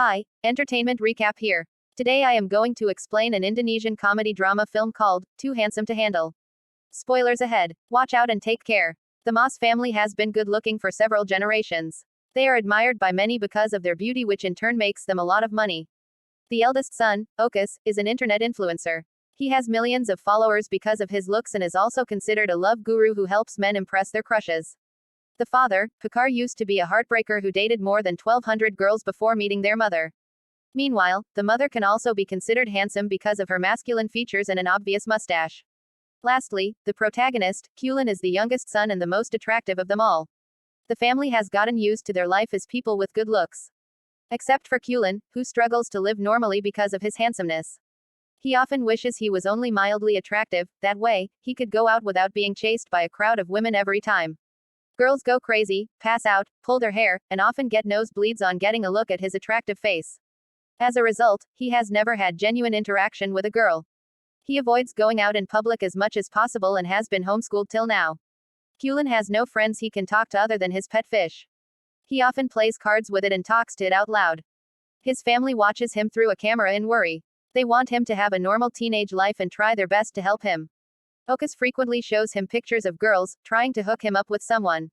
Hi, entertainment recap here. Today I am going to explain an Indonesian comedy drama film called Too Handsome to Handle. Spoilers ahead. Watch out and take care. The Mas family has been good looking for several generations. They are admired by many because of their beauty, which in turn makes them a lot of money. The eldest son, Okus, is an internet influencer. He has millions of followers because of his looks and is also considered a love guru who helps men impress their crushes. The father, Pekar, used to be a heartbreaker who dated more than 1,200 girls before meeting their mother. Meanwhile, the mother can also be considered handsome because of her masculine features and an obvious mustache. Lastly, the protagonist, Kulin, is the youngest son and the most attractive of them all. The family has gotten used to their life as people with good looks. Except for Kulin, who struggles to live normally because of his handsomeness. He often wishes he was only mildly attractive, that way, he could go out without being chased by a crowd of women every time. Girls go crazy, pass out, pull their hair, and often get nosebleeds on getting a look at his attractive face. As a result, he has never had genuine interaction with a girl. He avoids going out in public as much as possible and has been homeschooled till now. Kulin has no friends he can talk to other than his pet fish. He often plays cards with it and talks to it out loud. His family watches him through a camera in worry. They want him to have a normal teenage life and try their best to help him. Okus frequently shows him pictures of girls, trying to hook him up with someone.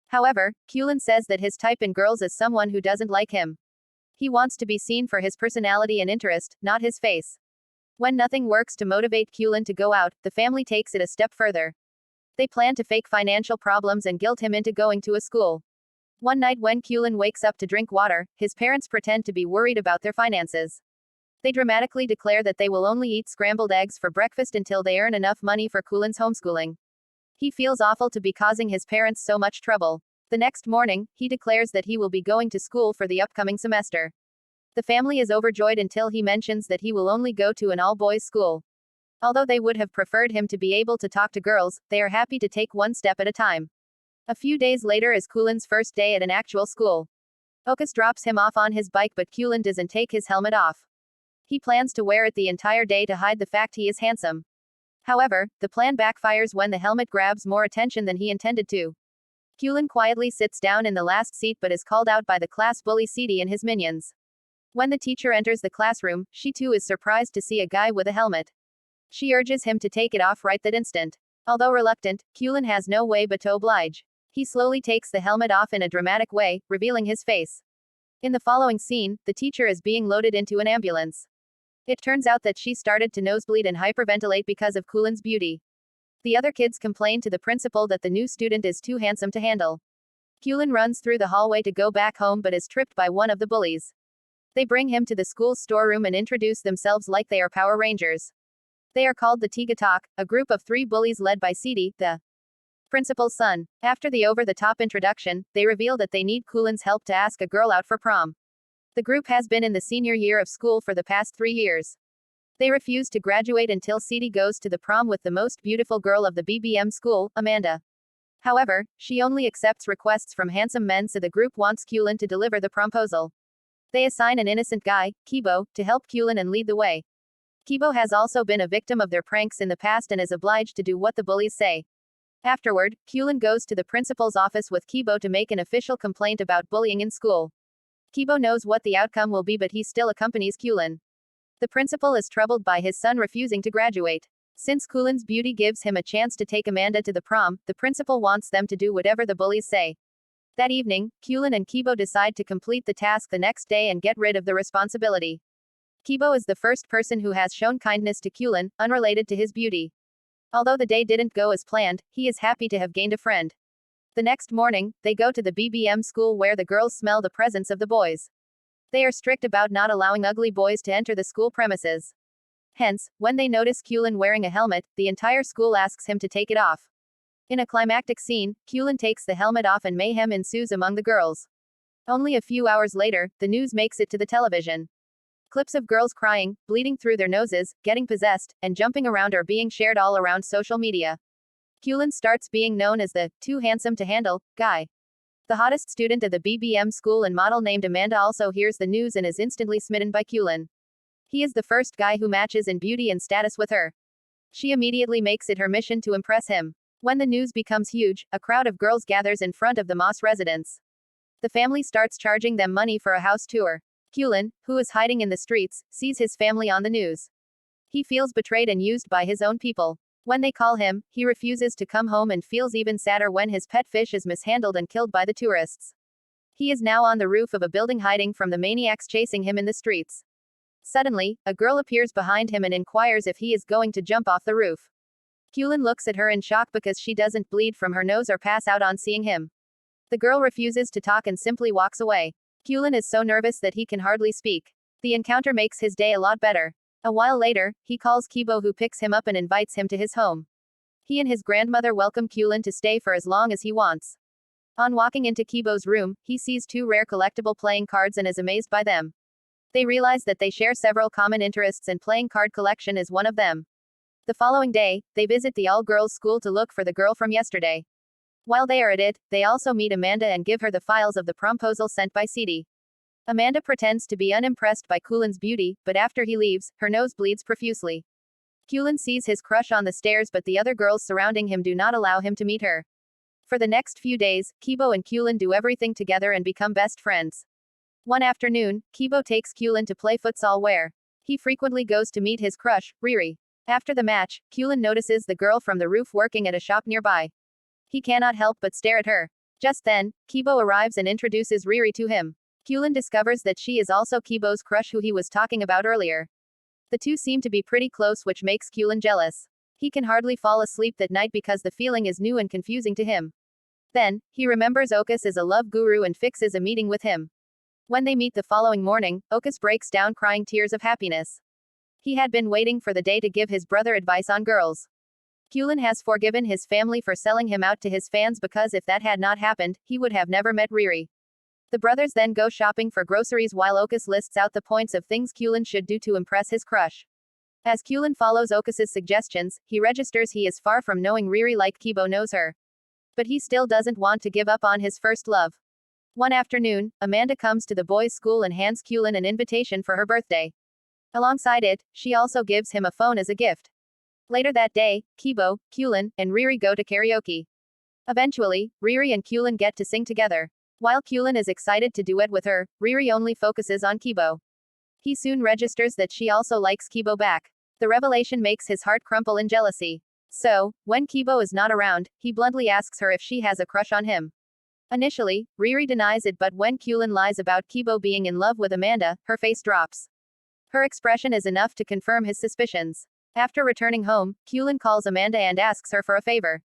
However, Kulin says that his type in girls is someone who doesn't like him. He wants to be seen for his personality and interest, not his face. When nothing works to motivate Kulin to go out, the family takes it a step further. They plan to fake financial problems and guilt him into going to a school. One night when Kulin wakes up to drink water, his parents pretend to be worried about their finances. They dramatically declare that they will only eat scrambled eggs for breakfast until they earn enough money for Kulin's homeschooling. He feels awful to be causing his parents so much trouble. The next morning, he declares that he will be going to school for the upcoming semester. The family is overjoyed until he mentions that he will only go to an all-boys school. Although they would have preferred him to be able to talk to girls, they are happy to take one step at a time. A few days later is Kulin's first day at an actual school. Okus drops him off on his bike, but Kulin doesn't take his helmet off. He plans to wear it the entire day to hide the fact he is handsome. However, the plan backfires when the helmet grabs more attention than he intended to. Kulin quietly sits down in the last seat but is called out by the class bully Sidi and his minions. When the teacher enters the classroom, she too is surprised to see a guy with a helmet. She urges him to take it off right that instant. Although reluctant, Kulin has no way but to oblige. He slowly takes the helmet off in a dramatic way, revealing his face. In the following scene, the teacher is being loaded into an ambulance. It turns out that she started to nosebleed and hyperventilate because of Kulin's beauty. The other kids complain to the principal that the new student is too handsome to handle. Kulin runs through the hallway to go back home but is tripped by one of the bullies. They bring him to the school's storeroom and introduce themselves like they are Power Rangers. They are called the Tiga Tok, a group of 3 bullies led by Sidi, the principal's son. After the over-the-top introduction, they reveal that they need Kulin's help to ask a girl out for prom. The group has been in the senior year of school for the past 3 years. They refuse to graduate until Sidi goes to the prom with the most beautiful girl of the BBM school, Amanda. However, she only accepts requests from handsome men, so the group wants Kulin to deliver the promposal. They assign an innocent guy, Kibo, to help Kulin and lead the way. Kibo has also been a victim of their pranks in the past and is obliged to do what the bullies say. Afterward, Kulin goes to the principal's office with Kibo to make an official complaint about bullying in school. Kibo knows what the outcome will be, but he still accompanies Kulin. The principal is troubled by his son refusing to graduate. Since Kulin's beauty gives him a chance to take Amanda to the prom, the principal wants them to do whatever the bullies say. That evening, Kulin and Kibo decide to complete the task the next day and get rid of the responsibility. Kibo is the first person who has shown kindness to Kulin, unrelated to his beauty. Although the day didn't go as planned, he is happy to have gained a friend. The next morning, they go to the BBM school where the girls smell the presence of the boys. They are strict about not allowing ugly boys to enter the school premises. Hence, when they notice Kulin wearing a helmet, the entire school asks him to take it off. In a climactic scene, Kulin takes the helmet off and mayhem ensues among the girls. Only a few hours later, the news makes it to the television. Clips of girls crying, bleeding through their noses, getting possessed, and jumping around are being shared all around social media. Kulin starts being known as the too handsome to handle guy. The hottest student at the BBM school and model named Amanda also hears the news and is instantly smitten by Kulin. He is the first guy who matches in beauty and status with her. She immediately makes it her mission to impress him. When the news becomes huge, a crowd of girls gathers in front of the Mas residence. The family starts charging them money for a house tour. Kulin, who is hiding in the streets, sees his family on the news. He feels betrayed and used by his own people. When they call him, he refuses to come home and feels even sadder when his pet fish is mishandled and killed by the tourists. He is now on the roof of a building hiding from the maniacs chasing him in the streets. Suddenly, a girl appears behind him and inquires if he is going to jump off the roof. Kulin looks at her in shock because she doesn't bleed from her nose or pass out on seeing him. The girl refuses to talk and simply walks away. Kulin is so nervous that he can hardly speak. The encounter makes his day a lot better. A while later, he calls Kibo, who picks him up and invites him to his home. He and his grandmother welcome Kulin to stay for as long as he wants. On walking into Kibo's room, he sees two rare collectible playing cards and is amazed by them. They realize that they share several common interests and playing card collection is one of them. The following day, they visit the all-girls school to look for the girl from yesterday. While they are at it, they also meet Amanda and give her the files of the promposal sent by Cede. Amanda pretends to be unimpressed by Kulin's beauty, but after he leaves, her nose bleeds profusely. Kulin sees his crush on the stairs, but the other girls surrounding him do not allow him to meet her. For the next few days, Kibo and Kulin do everything together and become best friends. One afternoon, Kibo takes Kulin to play futsal where he frequently goes to meet his crush, Riri. After the match, Kulin notices the girl from the roof working at a shop nearby. He cannot help but stare at her. Just then, Kibo arrives and introduces Riri to him. Kulin discovers that she is also Kibo's crush who he was talking about earlier. The two seem to be pretty close, which makes Kulin jealous. He can hardly fall asleep that night because the feeling is new and confusing to him. Then, he remembers Okus is a love guru and fixes a meeting with him. When they meet the following morning, Okus breaks down crying tears of happiness. He had been waiting for the day to give his brother advice on girls. Kulin has forgiven his family for selling him out to his fans because if that had not happened, he would have never met Riri. The brothers then go shopping for groceries while Okus lists out the points of things Kulin should do to impress his crush. As Kulin follows Okus's suggestions, he registers he is far from knowing Riri like Kibo knows her. But he still doesn't want to give up on his first love. One afternoon, Amanda comes to the boys' school and hands Kulin an invitation for her birthday. Alongside it, she also gives him a phone as a gift. Later that day, Kibo, Kulin, and Riri go to karaoke. Eventually, Riri and Kulin get to sing together. While Kulin is excited to duet with her, Riri only focuses on Kibo. He soon registers that she also likes Kibo back. The revelation makes his heart crumple in jealousy. So, when Kibo is not around, he bluntly asks her if she has a crush on him. Initially, Riri denies it, but when Kulin lies about Kibo being in love with Amanda, her face drops. Her expression is enough to confirm his suspicions. After returning home, Kulin calls Amanda and asks her for a favor.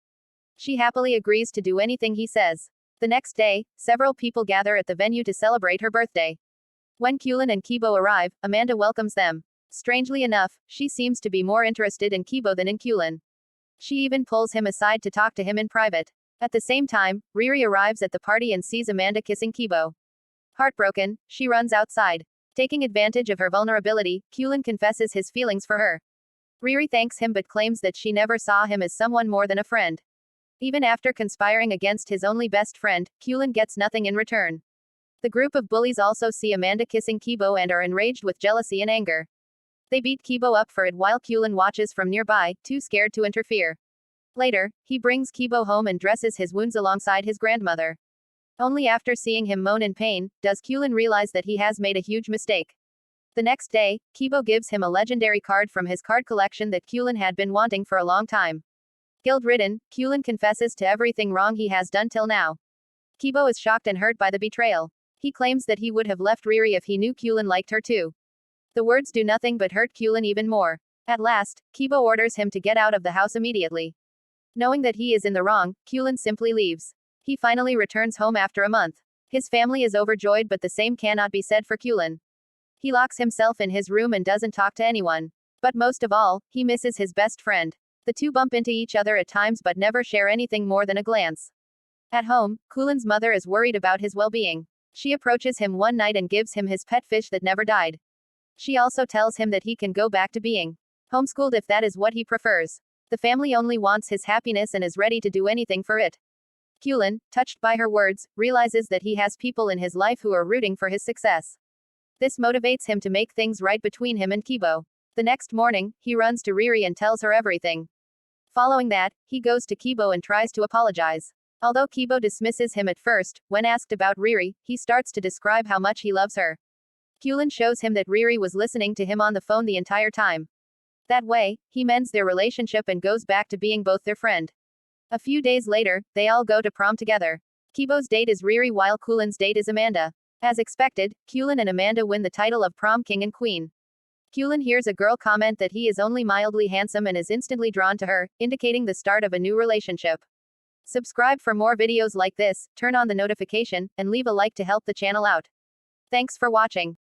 She happily agrees to do anything he says. The next day, several people gather at the venue to celebrate her birthday. When Kulin and Kibo arrive, Amanda welcomes them. Strangely enough, she seems to be more interested in Kibo than in Kulin. She even pulls him aside to talk to him in private. At the same time, Riri arrives at the party and sees Amanda kissing Kibo. Heartbroken, she runs outside. Taking advantage of her vulnerability, Kulin confesses his feelings for her. Riri thanks him but claims that she never saw him as someone more than a friend. Even after conspiring against his only best friend, Kulin gets nothing in return. The group of bullies also see Amanda kissing Kibo and are enraged with jealousy and anger. They beat Kibo up for it while Kulin watches from nearby, too scared to interfere. Later, he brings Kibo home and dresses his wounds alongside his grandmother. Only after seeing him moan in pain, does Kulin realize that he has made a huge mistake. The next day, Kibo gives him a legendary card from his card collection that Kulin had been wanting for a long time. Guilt-ridden, Kulin confesses to everything wrong he has done till now. Kibo is shocked and hurt by the betrayal. He claims that he would have left Riri if he knew Kulin liked her too. The words do nothing but hurt Kulin even more. At last, Kibo orders him to get out of the house immediately. Knowing that he is in the wrong, Kulin simply leaves. He finally returns home after a month. His family is overjoyed, but the same cannot be said for Kulin. He locks himself in his room and doesn't talk to anyone. But most of all, he misses his best friend. The two bump into each other at times but never share anything more than a glance. At home, Kulin's mother is worried about his well-being. She approaches him one night and gives him his pet fish that never died. She also tells him that he can go back to being homeschooled if that is what he prefers. The family only wants his happiness and is ready to do anything for it. Kulin, touched by her words, realizes that he has people in his life who are rooting for his success. This motivates him to make things right between him and Kibo. The next morning, he runs to Riri and tells her everything. Following that, he goes to Kibo and tries to apologize. Although Kibo dismisses him at first, when asked about Riri, he starts to describe how much he loves her. Kulin shows him that Riri was listening to him on the phone the entire time. That way, he mends their relationship and goes back to being both their friend. A few days later, they all go to prom together. Kibo's date is Riri while Kulin's date is Amanda. As expected, Kulin and Amanda win the title of prom king and queen. Kulin hears a girl comment that he is only mildly handsome and is instantly drawn to her, indicating the start of a new relationship. Subscribe for more videos like this, turn on the notification, and leave a like to help the channel out. Thanks for watching.